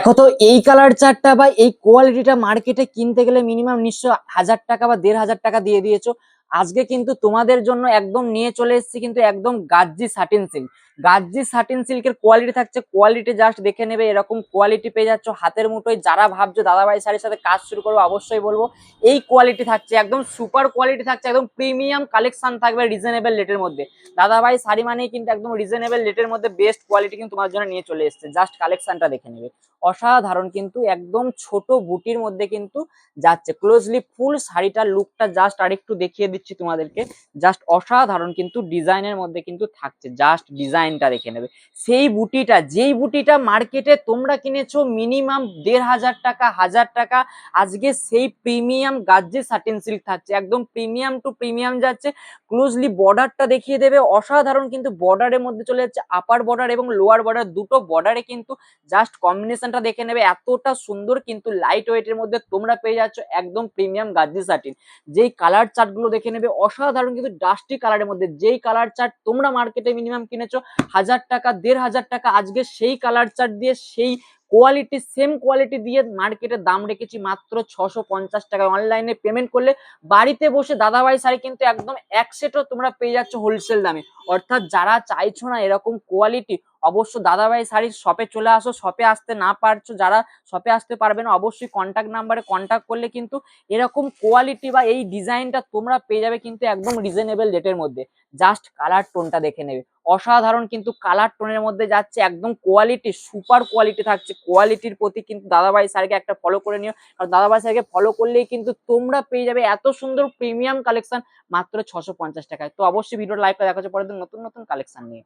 দেখো তো এই কালার চার্টটা বা এই কোয়ালিটিটা মার্কেটে কিনতে গেলে মিনিমাম নিশ্চয় 1000 টাকা বা 1500 টাকা দিয়ে দিয়েছো। আজকে কিন্তু তোমাদের জন্য একদম নিয়ে চলে এসেছি কিন্তু একদম গাজ্জি সাটিন সিল্ক। গাজ্জি সাটিন সিল্কের কোয়ালিটি থাকছে, কোয়ালিটি জাস্ট দেখে নেবে, এরকম কোয়ালিটি পেয়ে যাচ্ছ হাতের মুঠোয়। যারা ভাবছো দাদাভাই শাড়ির সাথে কাজ শুরু করবো, অবশ্যই বলবো এই কোয়ালিটি থাকছে, একদম সুপার কোয়ালিটি থাকছে, একদম প্রিমিয়াম কালেকশন থাকবে রিজনেবল রেটের মধ্যে। দাদাভাই শাড়ি মানেই কিন্তু একদম রিজনেবল রেটের মধ্যে বেস্ট কোয়ালিটি কিন্তু তোমার জন্য নিয়ে চলে এসেছে। জাস্ট কালেকশনটা দেখে নেবে, অসাধারণ কিন্তু একদম ছোট বুটির মধ্যে কিন্তু যাচ্ছে। ক্লোজলি ফুল শাড়িটার লুকটা জাস্ট আরেকটু দেখিয়ে দিচ্ছি তোমাদেরকে। জাস্ট অসাধারণ কিন্তু ডিজাইনের মধ্যে কিন্তু থাকছে, জাস্ট ডিজাইনটা দেখে নেবে। সেই বুটিটা, যেই বুটিটা মার্কেটে তোমরা কিনেছো মিনিমাম 1500 টাকা 1000 টাকা, আজকে সেই প্রিমিয়াম গাজ্জি সাটিন সিল্ক থাকছে, একদম প্রিমিয়াম টু প্রিমিয়াম যাচ্ছে। ক্লোজলি বর্ডারটা দেখিয়ে দেবে, অসাধারণ কিন্তু বর্ডারের মধ্যে চলে যাচ্ছে। আপার বর্ডার এবং লোয়ার বর্ডার দুটো বর্ডারে কিন্তু জাস্ট কম্বিনেশনটা দেখে নেবে, এতটা সুন্দর কিন্তু লাইট ওয়েটের মধ্যে তোমরা পেয়ে যাচ্ছ একদম প্রিমিয়াম গাজ্জি সাটিন। যেই কালার চার্ট গুলো দেখে নেবে, অসাধারণ কিন্তু ডাস্টি কালারের মধ্যে। যেই কালার চার্ট তোমরা মার্কেটে মিনিমাম কিনেছো 1000 টাকা 1500 টাকা, আজকে সেই কালার চার্ট দিয়ে সেই কোয়ালিটি, সেম কোয়ালিটি দিয়ে মার্কেটের দাম রেখেছি মাত্র 650 টাকায়। অনলাইনে পেমেন্ট করলে বাড়িতে বসে দাদাভাই শাড়ি কিন্তু একদম এক সেটও তোমরা পেয়ে যাচ্ছ হোলসেল দামে। অর্থাৎ যারা চাইছো না এরকম কোয়ালিটি, অবশ্য দাদাভাই শাড়ির শপে চলে আসো। শপে আসতে না পারছো, যারা শপে আসতে পারবে না, অবশ্যই কন্ট্যাক্ট নাম্বারে কন্ট্যাক্ট করলে কিন্তু এরকম কোয়ালিটি বা এই ডিজাইনটা তোমরা পেয়ে যাবে কিন্তু একদম রিজনেবল রেটের মধ্যে। জাস্ট কালার টোনটা দেখে নেবে, অসাধারণ কিন্তু কালার টোনের মধ্যে যাচ্ছে, একদম কোয়ালিটি সুপার কোয়ালিটি থাকছে। কোয়ালিটির প্রতি কিন্তু দাদাভাই স্যারকে একটা ফলো করে নিও, কারণ দাদাভাই স্যারকে ফলো করলেই কিন্তু তোমরা পেয়ে যাবে এত সুন্দর প্রিমিয়াম কালেকশন মাত্র 650 টাকায়। তো অবশ্যই ভিডিওটা লাইক করে দেখা হচ্ছে পরের দিন নতুন নতুন কালেকশন নিয়ে।